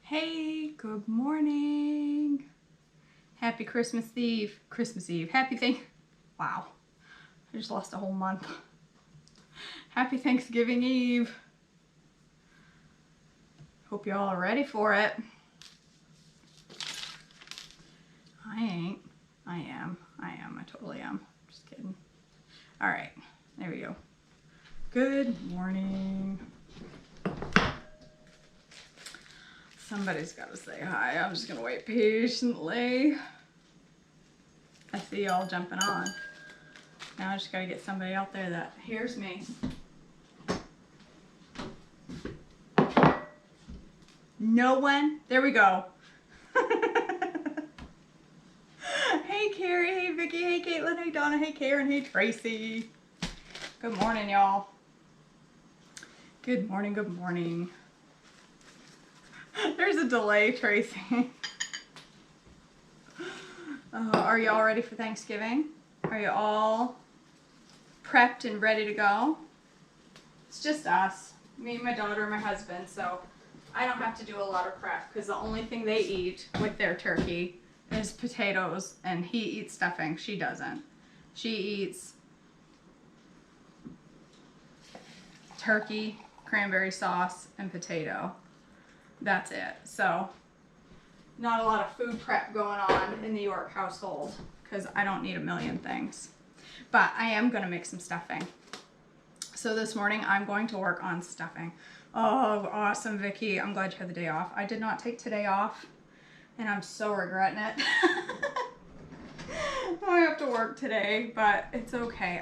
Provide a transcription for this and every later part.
Hey, good morning. Happy Christmas Eve. Wow, I just lost a whole month. Happy Thanksgiving Eve. Hope you all are ready for it. I ain't. I am. I totally am. Just kidding. All right, there we go. Good morning. Somebody's got to say hi. I'm just going to wait patiently. I see y'all jumping on. Now I just got to get somebody out there that hears me. No one? There we go. Hey Carrie, hey Vicky, hey Caitlin, hey Donna, hey Karen, hey Tracy. Good morning, y'all. Good morning, good morning. There's a delay, Tracy. Are you all ready for Thanksgiving? Are you all prepped and ready to go? It's just us, me, my daughter, and my husband, so I don't have to do a lot of prep because the only thing they eat with their turkey is potatoes, and he eats stuffing. She doesn't. She eats turkey, cranberry sauce, and potato. That's it. So not a lot of food prep going on in the York household because I don't need a million things. But I am going to make some stuffing. So this morning I'm going to work on stuffing. Oh, awesome, Vicky. I'm glad you had the day off. I did not take today off, and I'm so regretting it. I have to work today, but it's okay.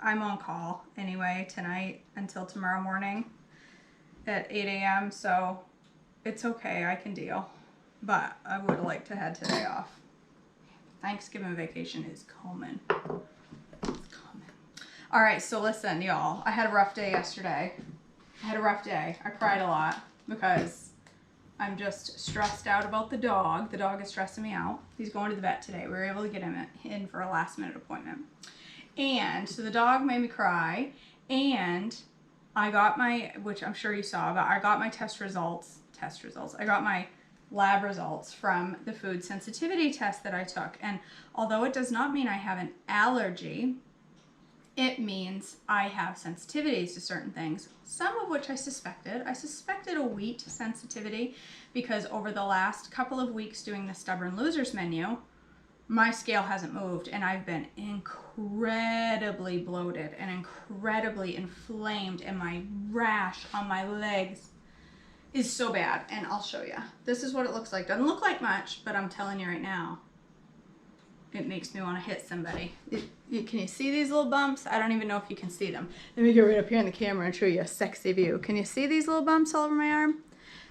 I'm on call anyway tonight until tomorrow morning at 8 a.m. So it's okay. I can deal. But I would like to have today off. Thanksgiving vacation is coming. It's coming. All right, so listen, y'all. I had a rough day yesterday. I cried a lot because I'm just stressed out about the dog. The dog is stressing me out. He's going to the vet today. We were able to get him in for a last minute appointment. And so the dog made me cry, and I got my, which I'm sure you saw, but I got my test results. I got my lab results from the food sensitivity test that I took. And although it does not mean I have an allergy, it means I have sensitivities to certain things, some of which I suspected. I suspected a wheat sensitivity because over the last couple of weeks doing the Stubborn Losers menu, my scale hasn't moved, and I've been incredibly bloated and incredibly inflamed, and my rash on my legs is so bad. And I'll show you. This is what it looks like. Doesn't look like much, but I'm telling you right now, it makes me want to hit somebody. Can you see these little bumps? I don't even know if you can see them. Let me get right up here in the camera and show you a sexy view. Can you see these little bumps all over my arm?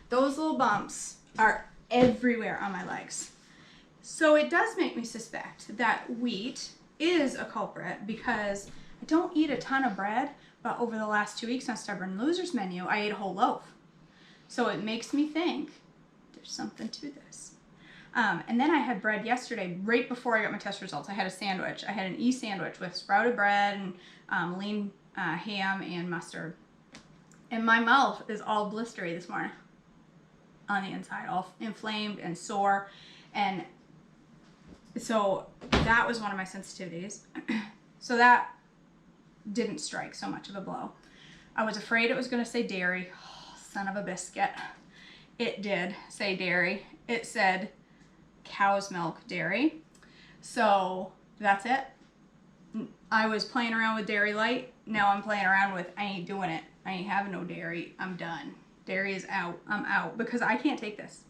Those little bumps are everywhere on my legs. So it does make me suspect that wheat is a culprit because I don't eat a ton of bread, but over the last 2 weeks on Stubborn Losers menu, I ate a whole loaf. So it makes me think there's something to this. And then I had bread yesterday, right before I got my test results. I had a sandwich. I had an E-sandwich with sprouted bread and lean ham and mustard. And my mouth is all blistery this morning on the inside, all inflamed and sore. And so that was one of my sensitivities. So that didn't strike so much of a blow. I was afraid it was going to say dairy. Oh, son of a biscuit. It did say dairy. It said cow's milk dairy. So that's it. I was playing around with Dairy Light. Now I'm playing around with, I ain't doing it. I ain't having no dairy. I'm done. Dairy is out. I'm out because I can't take this.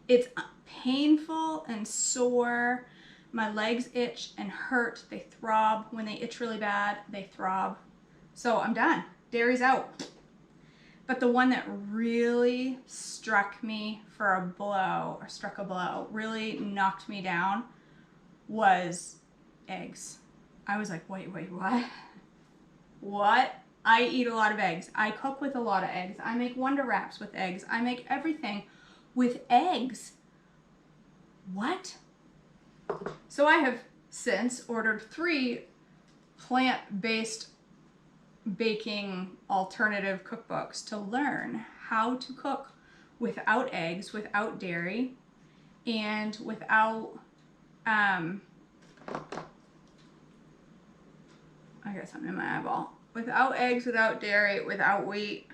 It's painful and sore. My legs itch and hurt. They throb. When they itch really bad, they throb. So I'm done. Dairy's out. But the one that really struck a blow, really knocked me down was eggs. I was like, wait, what? What? I eat a lot of eggs. I cook with a lot of eggs. I make Wonder Wraps with eggs. I make everything with eggs. What? So I have since ordered 3 plant-based baking alternative cookbooks to learn how to cook without eggs, without dairy, and without, I got something in my eyeball. Without eggs, without dairy, without wheat.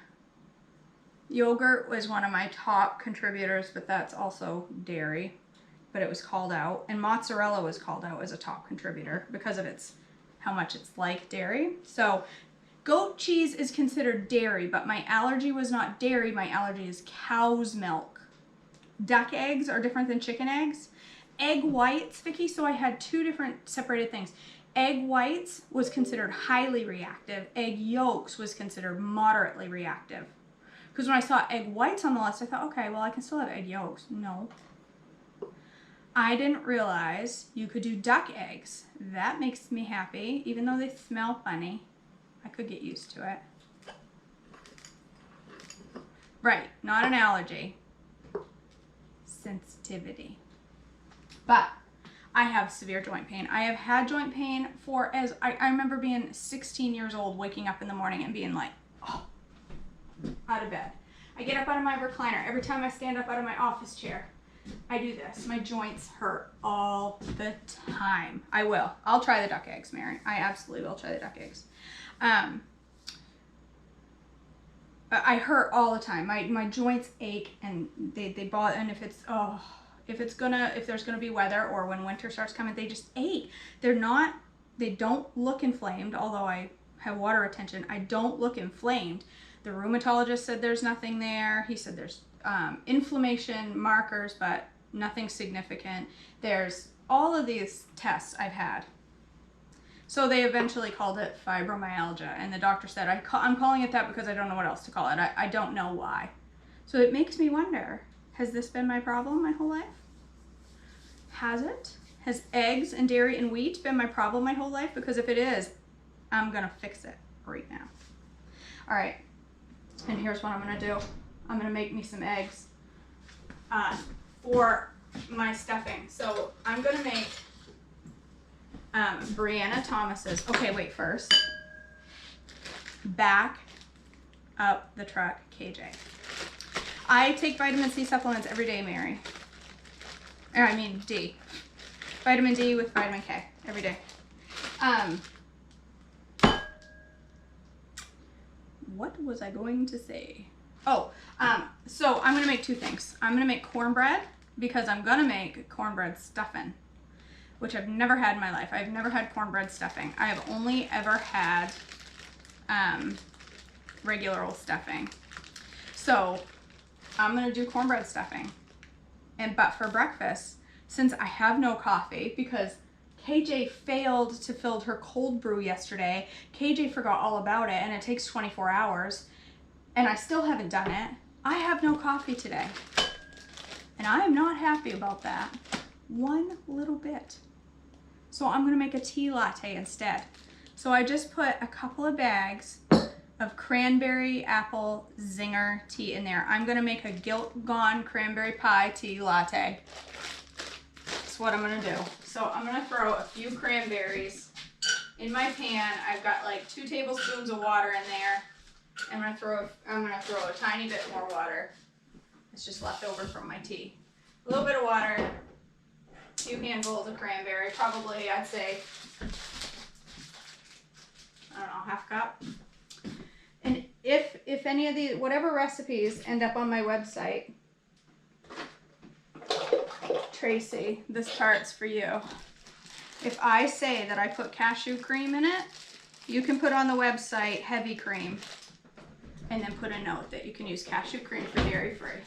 Yogurt was one of my top contributors, but that's also dairy, but it was called out. And mozzarella was called out as a top contributor because of how much it's like dairy. So goat cheese is considered dairy, but my allergy was not dairy. My allergy is cow's milk. Duck eggs are different than chicken eggs. Egg whites, Vicky, so I had two different separated things. Egg whites was considered highly reactive. Egg yolks was considered moderately reactive. Because when I saw egg whites on the list, I thought, okay, well, I can still have egg yolks. No. I didn't realize you could do duck eggs. That makes me happy, even though they smell funny. I could get used to it. Right, not an allergy. Sensitivity. But I have severe joint pain. I have had joint pain I remember being 16 years old, waking up in the morning and being like, oh, out of bed. I get up out of my recliner. Every time I stand up out of my office chair, I do this. My joints hurt all the time. I will. I'll try the duck eggs, Mary. I absolutely will try the duck eggs. I hurt all the time. My joints ache and they bother. And if there's gonna be weather or when winter starts coming, they just ache. They don't look inflamed, although I have water retention. I don't look inflamed. The rheumatologist said there's nothing there. He said there's inflammation markers, but nothing significant. There's all of these tests I've had. So they eventually called it fibromyalgia, and the doctor said, I'm calling it that because I don't know what else to call it. I don't know why. So it makes me wonder, has this been my problem my whole life? Has it? Has eggs and dairy and wheat been my problem my whole life? Because if it is, I'm gonna fix it right now. All right, and here's what I'm gonna do. I'm gonna make me some eggs for my stuffing. So I'm gonna make Brianna Thomas's. Okay, wait, first. Back up the truck, KJ. I take vitamin C supplements every day, Mary. I mean D. Vitamin D with vitamin K every day. What was I going to say? Oh, so I'm gonna make two things. I'm gonna make cornbread because I'm gonna make cornbread stuffing, which I've never had in my life. I've never had cornbread stuffing. I have only ever had regular old stuffing. So I'm gonna do cornbread stuffing. But for breakfast, since I have no coffee, because KJ failed to fill her cold brew yesterday, KJ forgot all about it, and it takes 24 hours, and I still haven't done it. I have no coffee today. And I am not happy about that one little bit. So I'm gonna make a tea latte instead. So I just put a couple of bags of cranberry apple zinger tea in there. I'm gonna make a Guilt Gone cranberry pie tea latte. That's what I'm gonna do. So I'm gonna throw a few cranberries in my pan. I've got like 2 tablespoons of water in there. I'm gonna throw a tiny bit more water. It's just left over from my tea. A little bit of water, a few handfuls of cranberry, probably I'd say, I don't know, half cup. And if any of these, whatever recipes end up on my website, Tracy, this part's for you. If I say that I put cashew cream in it, you can put on the website heavy cream and then put a note that you can use cashew cream for dairy free.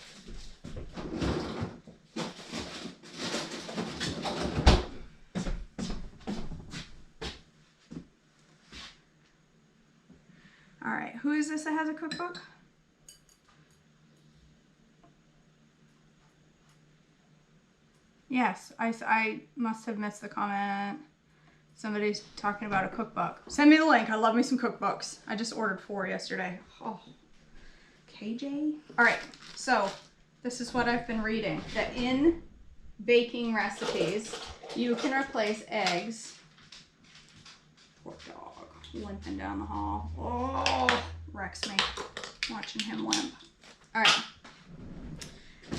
All right, who is this that has a cookbook? Yes, I must have missed the comment. Somebody's talking about a cookbook. Send me the link. I love me some cookbooks. I just ordered 4 yesterday. Oh, KJ. All right, so this is what I've been reading. That in baking recipes, you can replace eggs. Poor dog, limping down the hall. Oh, wrecks me watching him limp. All right.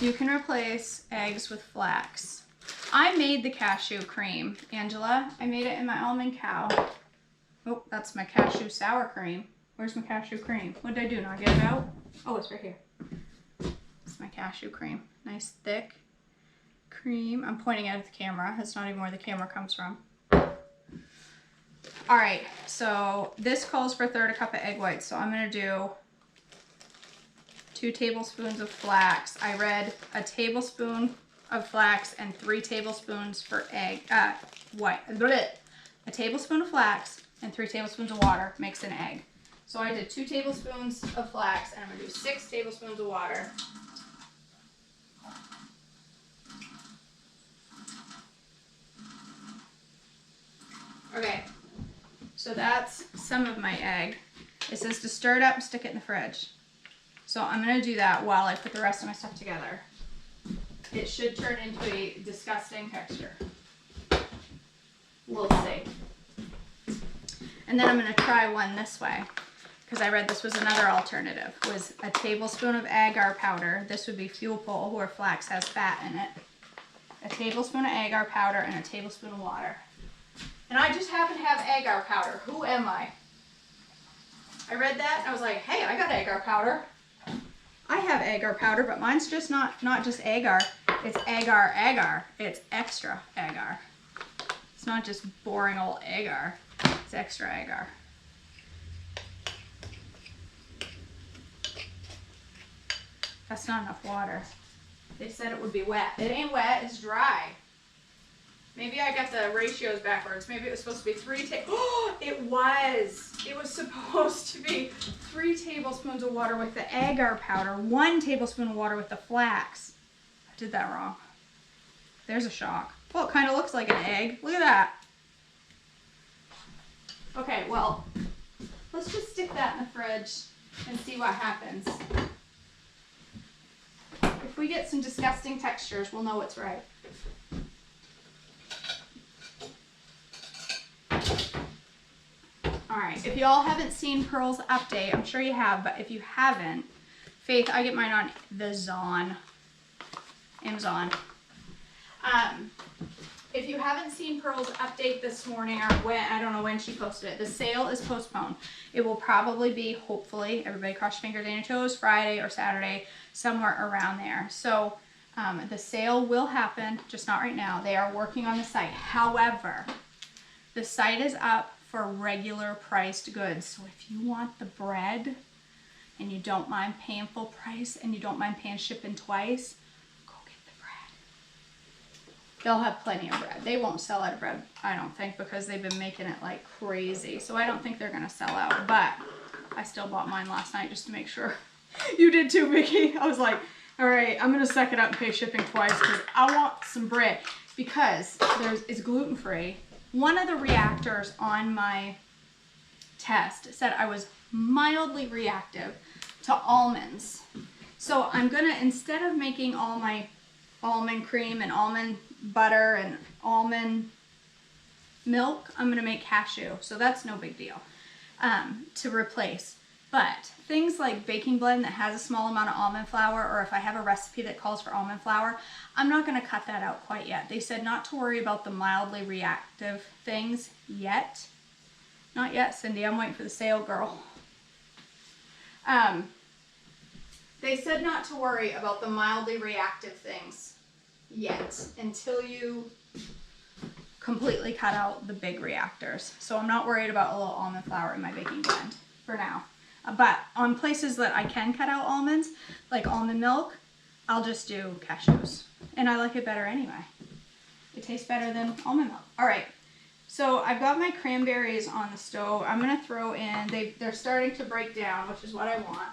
You can replace eggs with flax. I made the cashew cream, Angela. I made it in my almond cow. Oh, that's my cashew sour cream. Where's my cashew cream? What did I do? Not get it out? Oh, it's right here. It's my cashew cream. Nice thick cream. I'm pointing at the camera. That's not even where the camera comes from. All right, so this calls for 1/3 cup of egg whites. So I'm gonna do 2 tablespoons of flax. I read a tablespoon of flax and 3 tablespoons for egg, a tablespoon of flax and 3 tablespoons of water makes an egg. So I did 2 tablespoons of flax and I'm gonna do 6 tablespoons of water. Okay, so that's some of my egg. It says to stir it up and stick it in the fridge. So I'm gonna do that while I put the rest of my stuff together. It should turn into a disgusting texture. We'll see. And then I'm gonna try one this way, because I read this was another alternative, was a tablespoon of agar powder. This would be fuel pole where flax has fat in it. A tablespoon of agar powder and a tablespoon of water. And I just happen to have agar powder. Who am I? I read that and I was like, hey, I got agar powder. I have agar powder, but mine's just not just agar. It's agar. It's extra agar. It's not just boring old agar. It's extra agar. That's not enough water. They said it would be wet. It ain't wet, it's dry. Maybe I got the ratios backwards. Maybe it was supposed to be 3 it was. It was supposed to be 3 tablespoons of water with the agar powder, 1 tablespoon of water with the flax. I did that wrong. There's a shock. Well, it kind of looks like an egg. Look at that. Okay, well, let's just stick that in the fridge and see what happens. If we get some disgusting textures, we'll know what's right. All right, if y'all haven't seen Pearl's update, I'm sure you have, but if you haven't, Faith, I get mine on the Amazon. If you haven't seen Pearl's update this morning, or when, I don't know when she posted it, the sale is postponed. It will probably be, hopefully, everybody cross your fingers and your toes, Friday or Saturday, somewhere around there. So the sale will happen, just not right now. They are working on the site. However, the site is up for regular priced goods. So if you want the bread and you don't mind paying full price and you don't mind paying shipping twice, go get the bread. They'll have plenty of bread. They won't sell out of bread, I don't think, because they've been making it like crazy. So I don't think they're gonna sell out, but I still bought mine last night just to make sure. You did too, Vicki. I was like, all right, I'm gonna suck it up and pay shipping twice because I want some bread, because it's gluten-free. One of the reactors on my test said I was mildly reactive to almonds. So I'm gonna, instead of making all my almond cream and almond butter and almond milk, I'm gonna make cashew. So that's no big deal to replace. But things like baking blend that has a small amount of almond flour, or if I have a recipe that calls for almond flour, I'm not going to cut that out quite yet. They said not to worry about the mildly reactive things yet. Not yet, Cindy. I'm waiting for the sale, girl. They said not to worry about the mildly reactive things yet until you completely cut out the big reactors. So I'm not worried about a little almond flour in my baking blend for now. But on places that I can cut out almonds, like almond milk, I'll just do cashews. And I like it better anyway. It tastes better than almond milk. All right, so I've got my cranberries on the stove. I'm gonna throw in, they're starting to break down, which is what I want.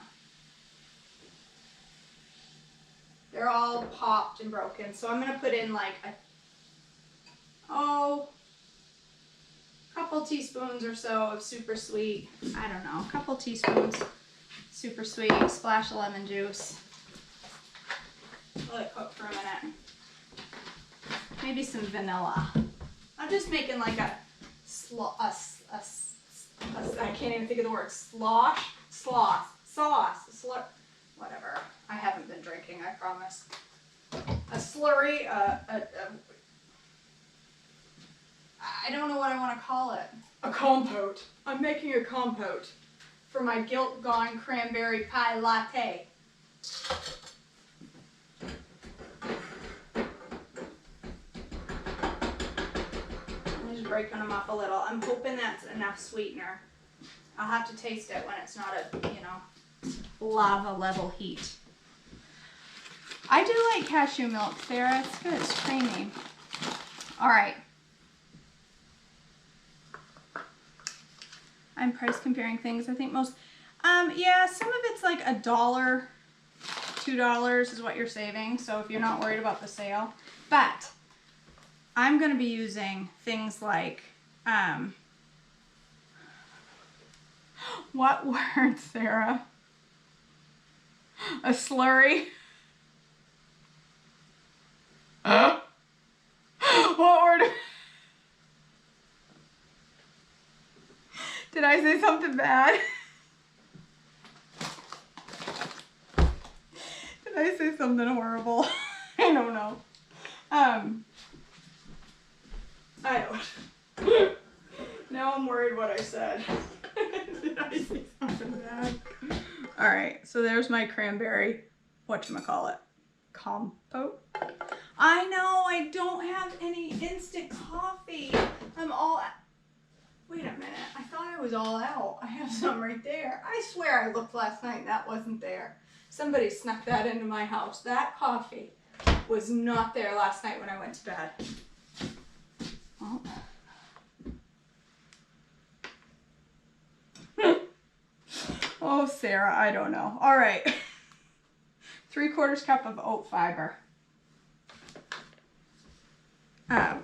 They're all popped and broken. So I'm gonna put in like couple teaspoons or so of super sweet, I don't know, a couple teaspoons super sweet, splash of lemon juice. Let it cook for a minute. Maybe some vanilla. I'm just making like I can't even think of the word, sauce, whatever. I haven't been drinking, I promise. a slurry, I don't know what I want to call it. A compote. I'm making a compote for my Guilt Gone Cranberry Pie Latte. I'm just breaking them up a little. I'm hoping that's enough sweetener. I'll have to taste it when it's not a, you know, lava level heat. I do like cashew milk, Sarah. It's good. It's creamy. All right. I'm price comparing things. I think most, yeah, some of it's like $1, $2 is what you're saving. So if you're not worried about the sale, but I'm going to be using things like, what word, Sarah? A slurry? What word? Did I say something bad? Did I say something horrible? I don't know. I don't. Now I'm worried what I said. Did I say something bad? All right, so there's my cranberry, whatchamacallit, compote. I know, I don't have any instant coffee. I'm all, wait a minute, I thought I was all out. I have some right there. I swear I looked last night and that wasn't there. Somebody snuck that into my house. That coffee was not there last night when I went to bed. Oh. Oh, Sarah, I don't know. All right. 3/4 cup of oat fiber.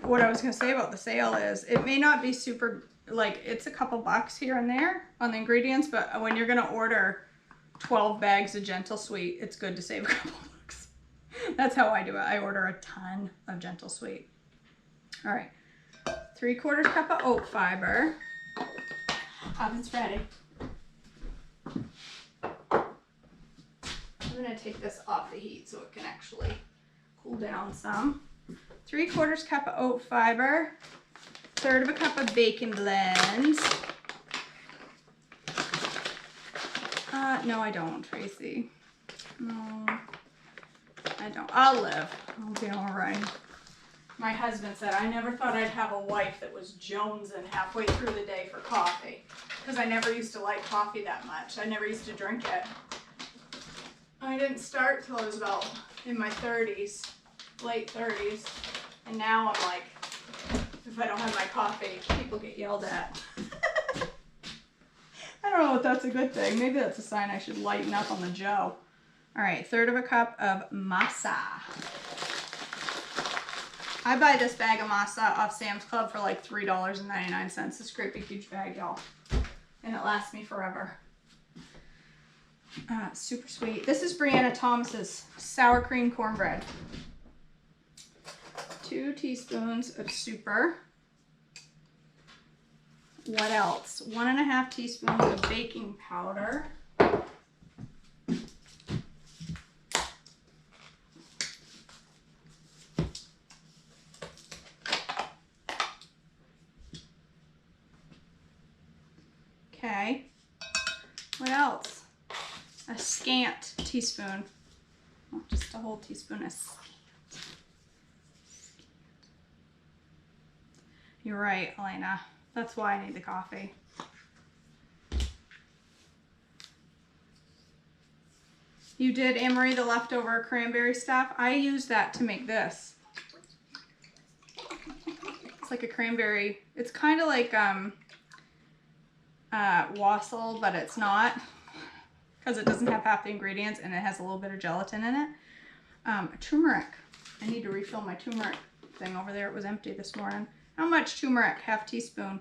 What I was going to say about the sale is it may not be super, like, it's a couple bucks here and there on the ingredients, but when you're going to order 12 bags of Gentle Sweet, it's good to save a couple bucks. That's how I do it. I order a ton of Gentle Sweet. All right. 3/4 cup of oat fiber. Oven's ready. I'm going to take this off the heat so it can actually cool down some. 3/4 cup of oat fiber, 1/3 cup of bacon blend. No, I don't, Tracy. No, I don't. I'll live. I'll be all right. My husband said, I never thought I'd have a wife that was jonesing halfway through the day for coffee, because I never used to like coffee that much. I never used to drink it. I didn't start till I was about in my 30s, late 30s, and now I'm like, if I don't have my coffee, people get yelled at. I don't know if that's a good thing. Maybe that's a sign I should lighten up on the Joe. All right, 1/3 cup of masa. I buy this bag of masa off Sam's Club for like $3.99. This great big huge bag, y'all, and it lasts me forever. Super sweet. This is Brianna Thomas's sour cream cornbread. 2 teaspoons of super. What else? 1½ teaspoons of baking powder. Okay. What else? A scant teaspoon. Oh, just a whole teaspoon of scant. You're right, Elena. That's why I need the coffee. You did, Anne-Marie, the leftover cranberry stuff. I used that to make this. It's like a cranberry. It's kind of like wassail, but it's not, because it doesn't have half the ingredients and it has a little bit of gelatin in it. Turmeric. I need to refill my turmeric thing over there. It was empty this morning. How much turmeric? 1/2 teaspoon.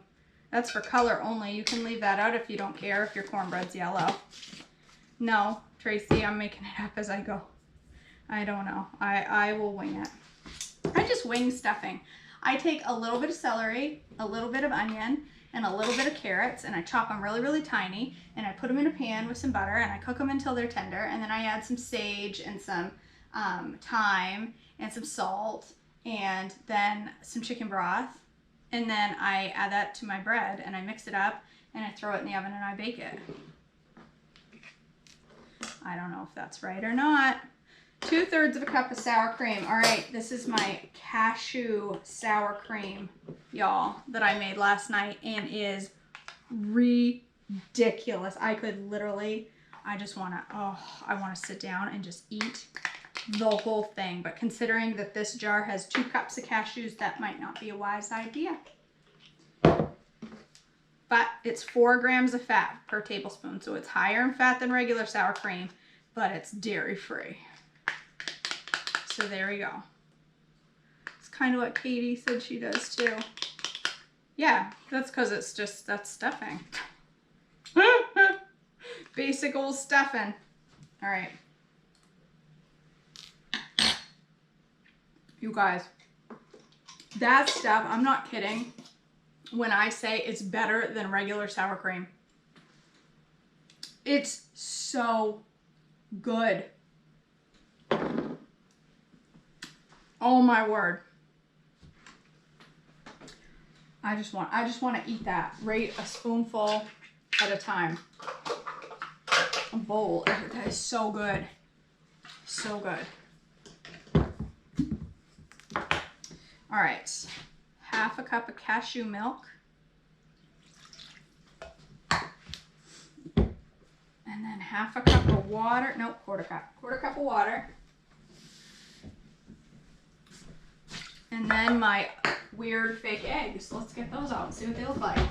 That's for color only. You can leave that out if you don't care if your cornbread's yellow. No, Tracy, I'm making it up as I go. I don't know. I will wing it. I just wing stuffing. I take a little bit of celery, a little bit of onion, and a little bit of carrots, and I chop them really, really tiny, and I put them in a pan with some butter, and I cook them until they're tender, and then I add some sage and some thyme, and some salt, and then some chicken broth. And then I add that to my bread and I mix it up and I throw it in the oven and I bake it. I don't know if that's right or not. 2/3 of a cup of sour cream. All right, this is my cashew sour cream, y'all, that I made last night and is ridiculous. I could literally, I want to sit down and just eat the whole thing. But considering that this jar has 2 cups of cashews, that might not be a wise idea. But it's 4 grams of fat per tablespoon, so it's higher in fat than regular sour cream, but it's dairy free. So there we go. It's kind of what Katie said she does too. Yeah, that's because it's just, that's stuffing. Basic old stuffing. All right. You guys, that stuff, I'm not kidding when I say it's better than regular sour cream. It's so good. Oh my word. I just want to eat that right a spoonful at a time. A bowl. That is so good. So good. All right. 1/2 cup of cashew milk. And then 1/2 cup of water. No, 1/4 cup. 1/4 cup of water. And then my weird fake eggs. Let's get those out and see what they look like.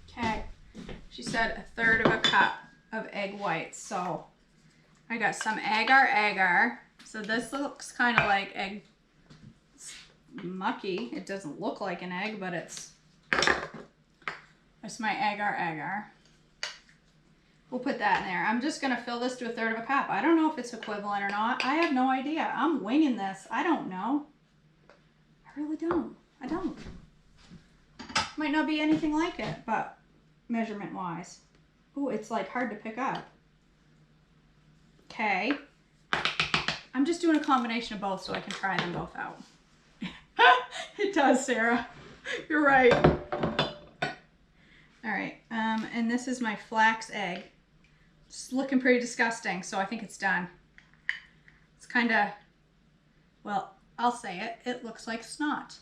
Okay. She said 1/3 of a cup of egg whites. So I got some agar-agar. So this looks kind of like egg mucky. It doesn't look like an egg, but it's my agar-agar. We'll put that in there. I'm just going to fill this to 1/3 of a cup. I don't know if it's equivalent or not. I have no idea. I'm winging this. I don't know. I really don't. I don't. Might not be anything like it, but measurement-wise. Oh, it's like hard to pick up. Okay. I'm just doing a combination of both so I can try them both out. It does, Sarah. You're right. All right. And this is my flax egg. It's looking pretty disgusting, so I think it's done. It's kind of, well, I'll say it. It looks like snot.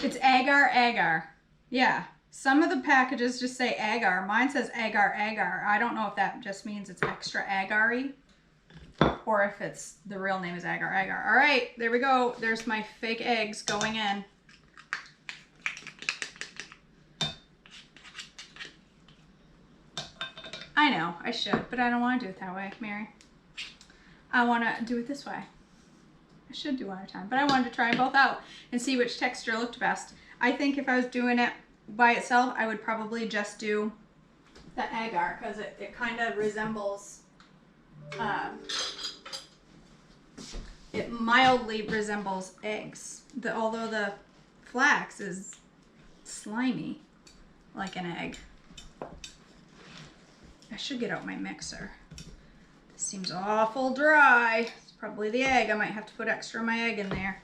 It's agar-agar. Yeah. Some of the packages just say agar. Mine says agar-agar. I don't know if that just means it's extra agar-y or if it's the real name is agar-agar. All right, there we go. There's my fake eggs going in. I know, I should, but I don't want to do it that way, Mary. I want to do it this way. I should do one at a time, but I wanted to try them both out and see which texture looked best. I think if I was doing it by itself, I would probably just do the agar because it kind of resembles, it mildly resembles eggs. Although the flax is slimy like an egg. I should get out my mixer. This seems awful dry. It's probably the egg. I might have to put extra of my egg in there.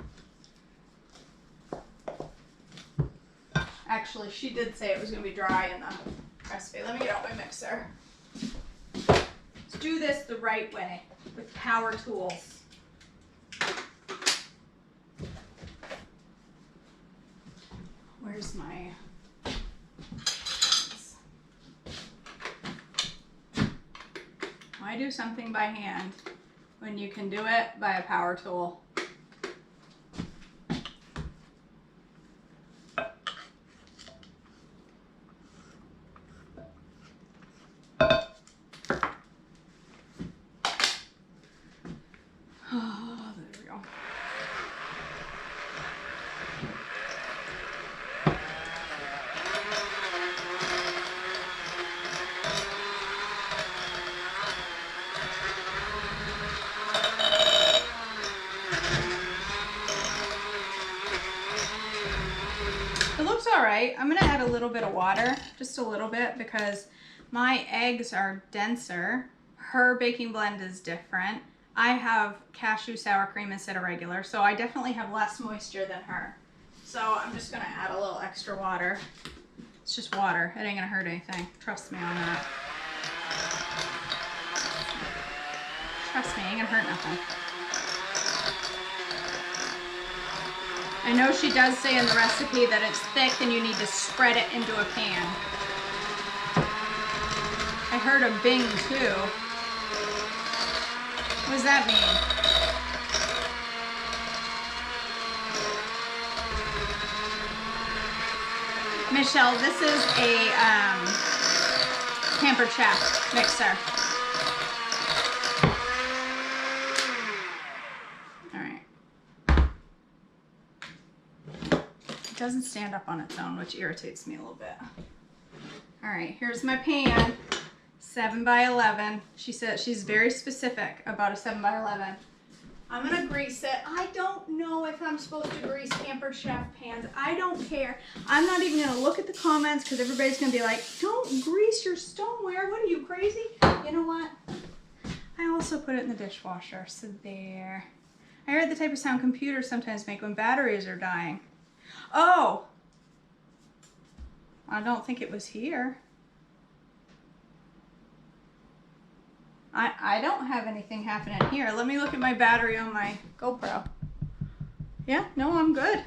Actually, she did say it was going to be dry in the recipe. Let me get out my mixer. Let's do this the right way with power tools. Where's my... Why do something by hand when you can do it by a power tool? Oh, there we go. all right. I'm gonna add a little bit of water, just a little bit, because my eggs are denser. Her baking blend is different. I have cashew sour cream instead of regular, so I definitely have less moisture than her. So I'm just gonna add a little extra water. It's just water. It ain't gonna hurt anything. Trust me on that. Trust me, it ain't gonna hurt nothing. I know she does say in the recipe that it's thick and you need to spread it into a pan. I heard a bing too. What does that mean? Michelle, this is a Pampered Chef mixer. It doesn't stand up on its own, which irritates me a little bit. All right, here's my pan, 7 by 11. She said she's very specific about a 7 by 11. I'm gonna grease it. I don't know if I'm supposed to grease Pampered Chef pans. I don't care. I'm not even gonna look at the comments because everybody's gonna be like, don't grease your stoneware. What are you, crazy? You know what? I also put it in the dishwasher, so there. I heard the type of sound computers sometimes make when batteries are dying. Oh, I don't think it was here. I don't have anything happening here. Let me look at my battery on my GoPro. Yeah, no, I'm good.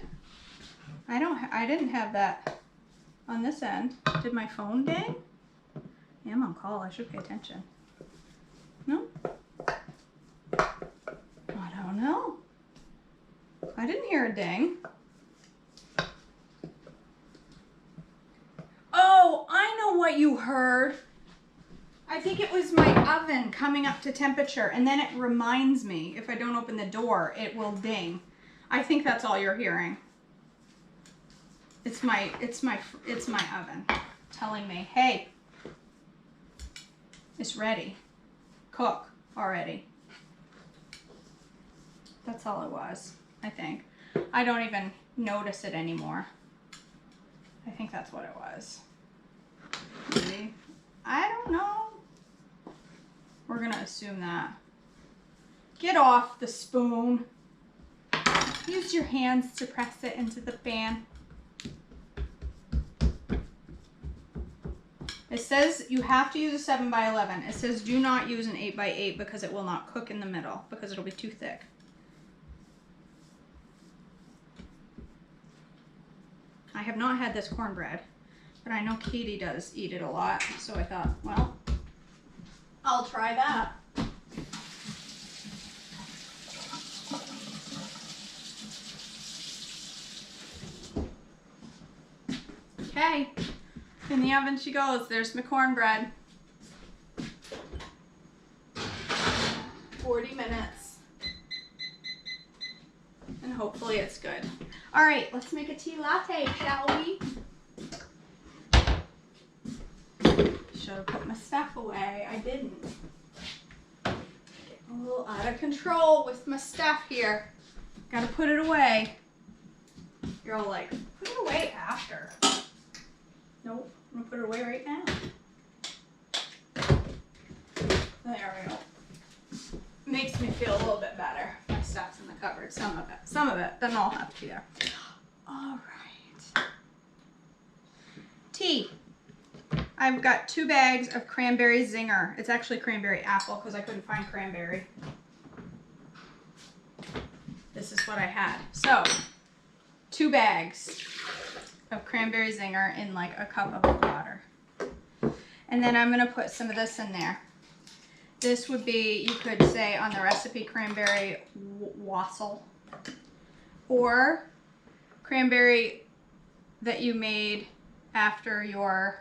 I didn't have that on this end. Did my phone ding? Yeah, I'm on call. I should pay attention. No? I don't know. I didn't hear a ding. Oh, I know what you heard. I think it was my oven coming up to temperature, and then it reminds me if I don't open the door, it will ding. I think that's all you're hearing. It's my oven telling me, hey, it's ready. Cook already. That's all it was, I think. I don't even notice it anymore. I think that's what it was. Maybe. I don't know. We're gonna assume that. Get off the spoon. Use your hands to press it into the pan. It says you have to use a 7 by 11. It says do not use an 8 by 8 because it will not cook in the middle because it'll be too thick. I have not had this cornbread, but I know Katie does eat it a lot, so I thought, well, I'll try that. Okay, in the oven she goes. There's my cornbread. 40 minutes. And hopefully it's good. All right, let's make a tea latte, shall we? Should have put my stuff away. I didn't. Getting a little out of control with my stuff here. Gotta put it away. You're all like, put it away after. Nope, I'm gonna put it away right now. There we go. Makes me feel a little bit better. My stuff's in the cupboard, some of it. Some of it doesn't all have to be there. All right. Tea. I've got 2 bags of cranberry zinger. It's actually cranberry apple because I couldn't find cranberry. This is what I had. So, 2 bags of cranberry zinger in like a cup of water. And then I'm going to put some of this in there. This would be, you could say on the recipe, cranberry wassail, or cranberry that you made after your,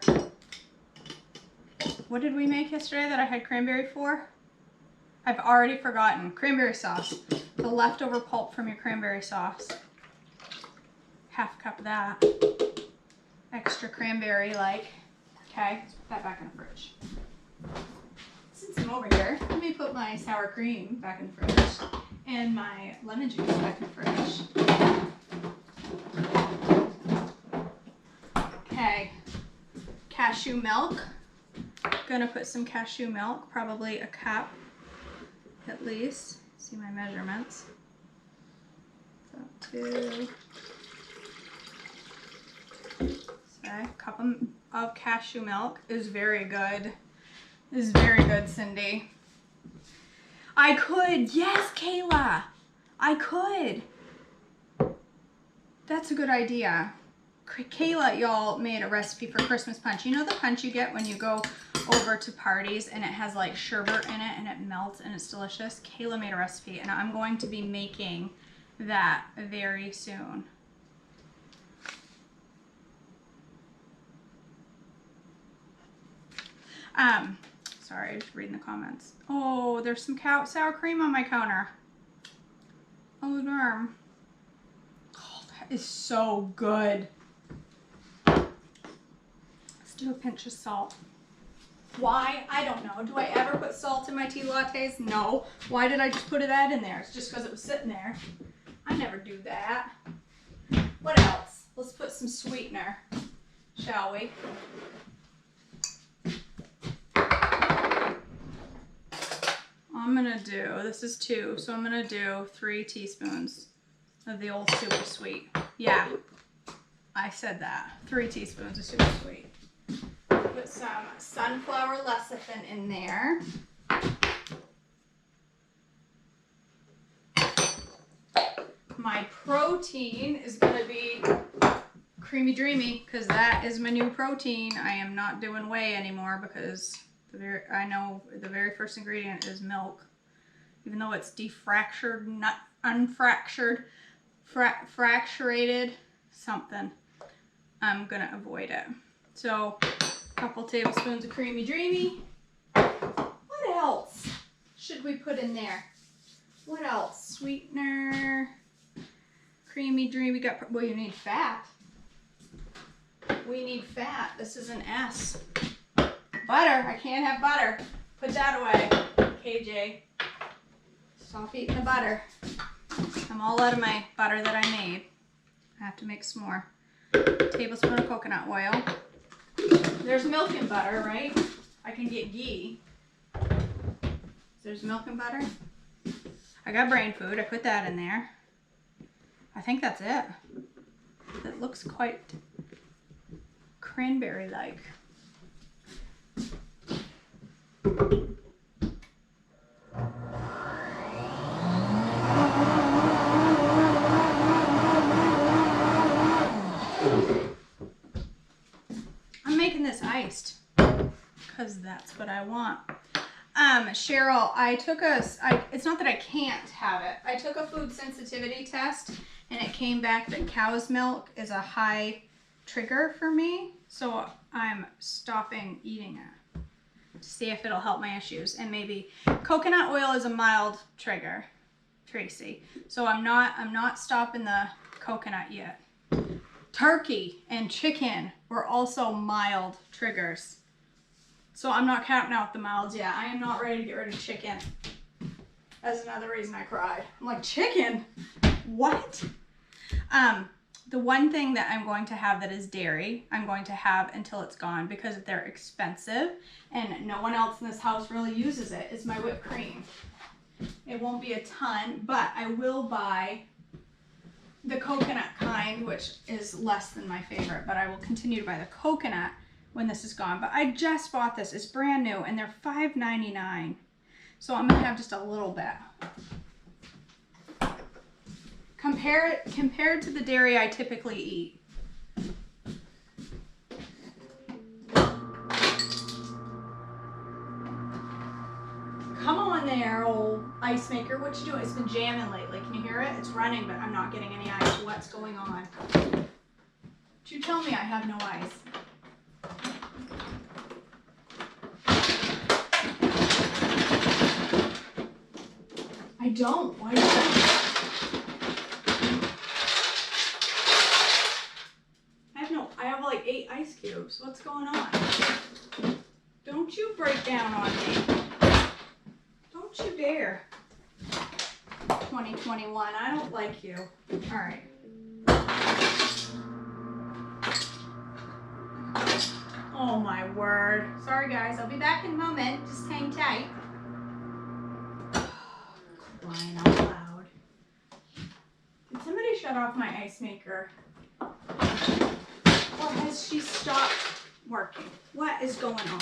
what did we make yesterday that I had cranberry for? I've already forgotten. Cranberry sauce. The leftover pulp from your cranberry sauce. Half a cup of that. Extra cranberry like. Okay, let's put that back in the fridge. Since I'm over here, let me put my sour cream back in the fridge and my lemon juice back in the fridge. cashew milk. Gonna put some cashew milk, probably a cup at least. See my measurements. So 2. So a cup of cashew milk is very good. This is very good, Cindy. I could, yes, Kayla. I could. That's a good idea. Kayla, y'all, made a recipe for Christmas punch. You know the punch you get when you go over to parties and it has like sherbet in it and it melts and it's delicious? Kayla made a recipe and I'm going to be making that very soon. Sorry, I was reading the comments. Oh, there's some sour cream on my counter. Oh, darn. Oh, that is so good. Let's do a pinch of salt. Why? I don't know. Do I ever put salt in my tea lattes? No. Why did I just put that in there? It's just because it was sitting there. I never do that. What else? Let's put some sweetener, shall we? I'm gonna do, this is 2, so I'm gonna do 3 teaspoons of the old super sweet. Yeah, I said that. 3 teaspoons of super sweet. Put some sunflower lecithin in there. My protein is gonna be Creamy Dreamy because that is my new protein. I am not doing whey anymore because I know the very first ingredient is milk, even though it's defractured, not unfractured, fracturated something. I'm gonna avoid it. So, a couple tablespoons of Creamy Dreamy. What else should we put in there? What else? Sweetener, Creamy Dreamy. Well, you need fat. We need fat. This is an S. Butter. I can't have butter. Put that away, KJ. Stop eating the butter. I'm all out of my butter that I made. I have to make some more. Tablespoon of coconut oil. There's milk and butter, right? I can get ghee. There's milk and butter. I got brain food. I put that in there. I think that's it. It looks quite cranberry-like. I'm making this iced because that's what I want. Cheryl, it's not that I can't have it. I took a food sensitivity test and it came back that cow's milk is a high trigger for me. So I'm stopping eating it to see if it'll help my issues. And maybe coconut oil is a mild trigger, Tracy. So I'm not stopping the coconut yet. Turkey and chicken were also mild triggers. So I'm not counting out the milds yet. I am not ready to get rid of chicken. That's another reason I cried. I'm like, chicken? What? The one thing that I'm going to have that is dairy, I'm going to have until it's gone because they're expensive and no one else in this house really uses it, is my whipped cream. It won't be a ton, but I will buy the coconut kind, which is less than my favorite, but I will continue to buy the coconut when this is gone. But I just bought this. It's brand new and they're $5.99. So I'm going to have just a little bit. Compared to the dairy I typically eat. Come on there, old ice maker. What you doing? It's been jamming lately. Can you hear it? It's running, but I'm not getting any ice. What's going on? You tell me I have no ice. I don't. Why do you? I have like 8 ice cubes. What's going on? Don't you break down on me. Don't you dare. 2021. I don't like you. All right. Oh my Lord. Sorry guys, I'll be back in a moment. Just hang tight. Crying out loud. Did somebody shut off my ice maker? Or has she stopped working? What is going on?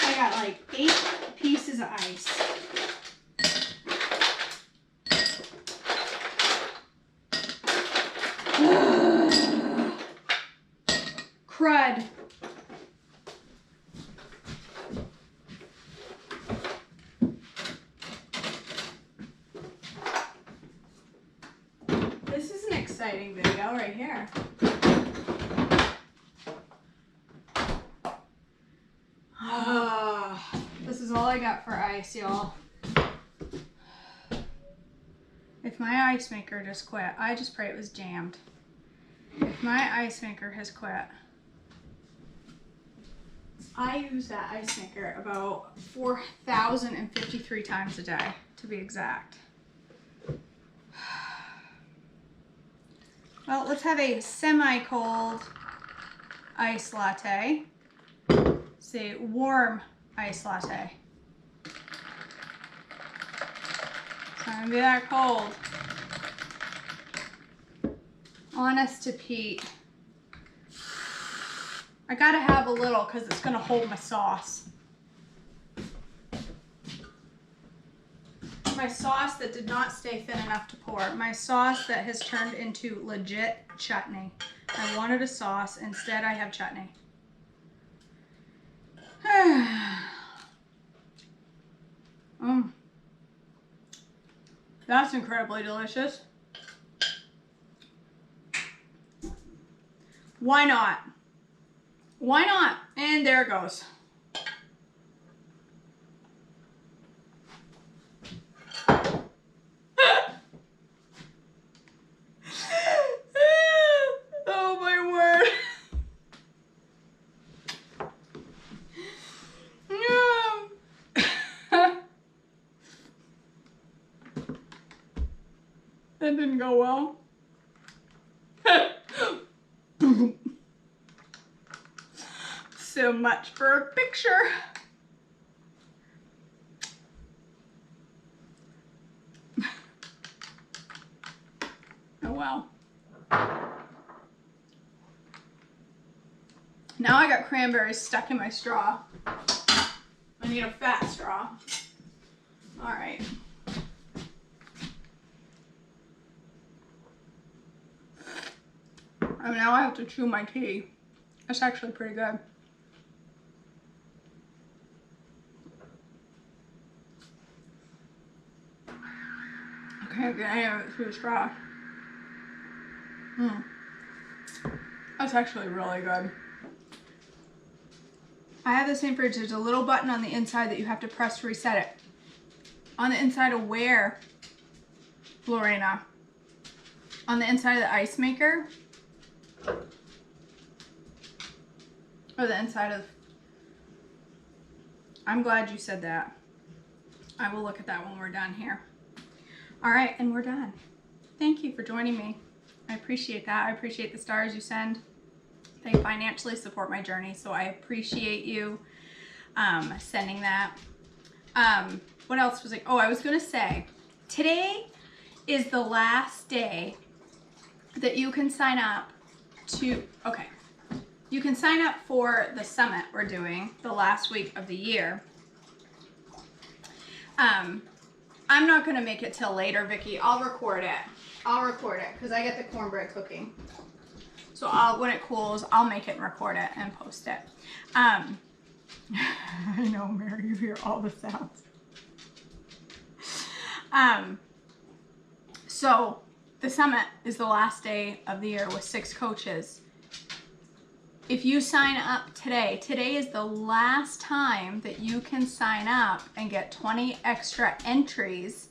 I got like 8 pieces of ice. Crud. This is an exciting video right here. This is all I got for ice, y'all. If my ice maker just quit, I just pray it was jammed. If my ice maker has quit, I use that ice maker about 4,053 times a day, to be exact. Well, let's have a semi-cold iced latte. Say warm iced latte. It's not gonna be that cold. Honest to Pete. I gotta have a little because it's gonna hold my sauce. My sauce that did not stay thin enough to pour. My sauce that has turned into legit chutney. I wanted a sauce, instead I have chutney. That's incredibly delicious. Why not? Why not? And there it goes. Oh my word. That didn't go well. So much for a picture. Oh well. Now I got cranberries stuck in my straw. I need a fat straw. All right. And now I have to chew my tea. It's actually pretty good. Okay, get any of it through the straw. That's actually really good. I have the same fridge. There's a little button on the inside that you have to press to reset it. On the inside of where, Lorena? On the inside of the ice maker? Or the inside of... I'm glad you said that. I will look at that when we're done here. All right, and we're done. Thank you for joining me. I appreciate that. I appreciate the stars you send. They financially support my journey, so I appreciate you sending that. What else was I... Oh, I was going to say, today is the last day that you can sign up to... Okay. You can sign up for the summit we're doing the last week of the year. I'm not going to make it till later, Vicki. I'll record it. I'll record it because I get the cornbread cooking. So when it cools, I'll make it and record it and post it. I know, Mary, you hear all the sounds. So the summit is the last day of the year with 6 coaches. If you sign up today, today is the last time that you can sign up and get 20 extra entries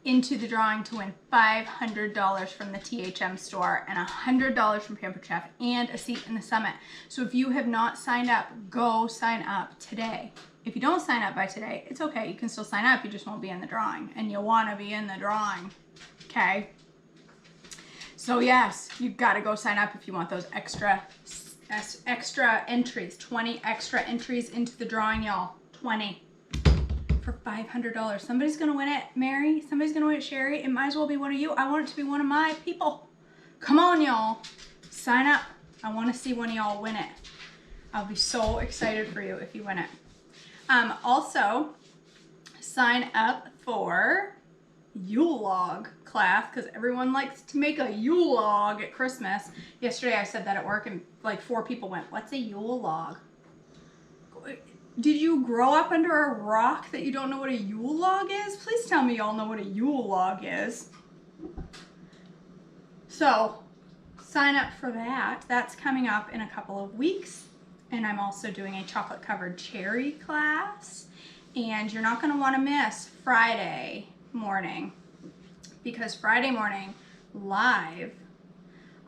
into the drawing to win $500 from the THM store and $100 from Pampered Chef and a seat in the summit. So if you have not signed up, go sign up today. If you don't sign up by today, it's okay. You can still sign up. You just won't be in the drawing, and you'll want to be in the drawing. Okay? So yes, you've got to go sign up if you want those extra extra entries, 20 extra entries into the drawing, y'all. 20 for $500. Somebody's gonna win it, Mary. Somebody's gonna win it, Sherry. It might as well be one of you. I want it to be one of my people. Come on, y'all. Sign up. I want to see one of y'all win it. I'll be so excited for you if you win it. Also, sign up for Yule log class because everyone likes to make a Yule log at Christmas. Yesterday I said that at work and like 4 people went, "What's a Yule log?" Did you grow up under a rock that you don't know what a Yule log is? Please tell me y'all know what a Yule log is. So sign up for that. That's coming up in a couple of weeks. And I'm also doing a chocolate covered cherry class. And you're not going to want to miss Friday morning, because Friday morning live,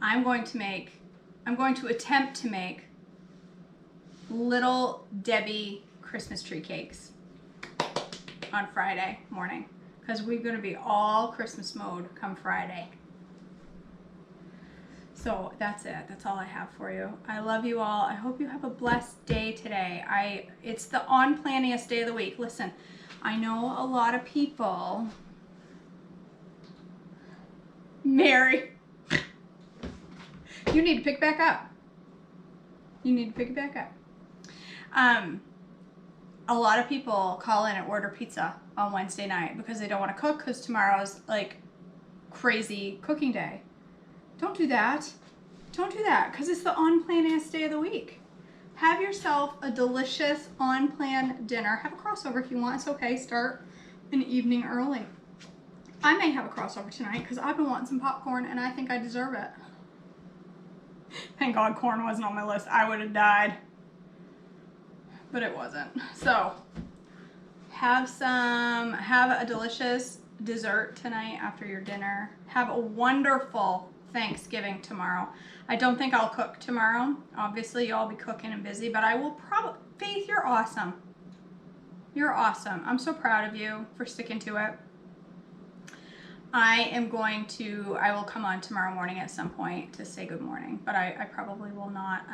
I'm going to attempt to make Little Debbie Christmas tree cakes on Friday morning, because we're going to be all Christmas mode come Friday. So that's it. That's all I have for you. I love you all. I hope you have a blessed day today. It's the on-planniest day of the week. Listen, I know a lot of people. Mary, you need to pick back up. You need to pick it back up. A lot of people call in and order pizza on Wednesday night because they don't want to cook because tomorrow's like crazy cooking day. Don't do that. Don't do that because it's the on-planniest day of the week. Have yourself a delicious on-plan dinner. Have a crossover if you want. It's okay. Start an evening early. I may have a crossover tonight because I've been wanting some popcorn and I think I deserve it. Thank God corn wasn't on my list. I would have died. But it wasn't. So have a delicious dessert tonight after your dinner. Have a wonderful Thanksgiving tomorrow. I don't think I'll cook tomorrow. Obviously, y'all be cooking and busy, but I will probably, Faith, you're awesome. You're awesome. I'm so proud of you for sticking to it. I will come on tomorrow morning at some point to say good morning, but I probably will not,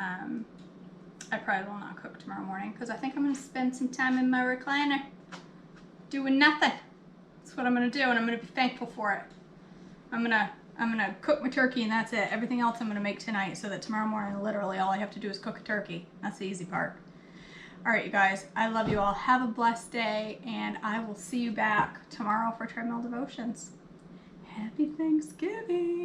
cook tomorrow morning because I think I'm going to spend some time in my recliner doing nothing. That's what I'm going to do, and I'm going to be thankful for it. I'm going to cook my turkey, and that's it. Everything else I'm going to make tonight so that tomorrow morning, literally, all I have to do is cook a turkey. That's the easy part. All right, you guys, I love you all. Have a blessed day, and I will see you back tomorrow for Treadmill Devotions. Happy Thanksgiving.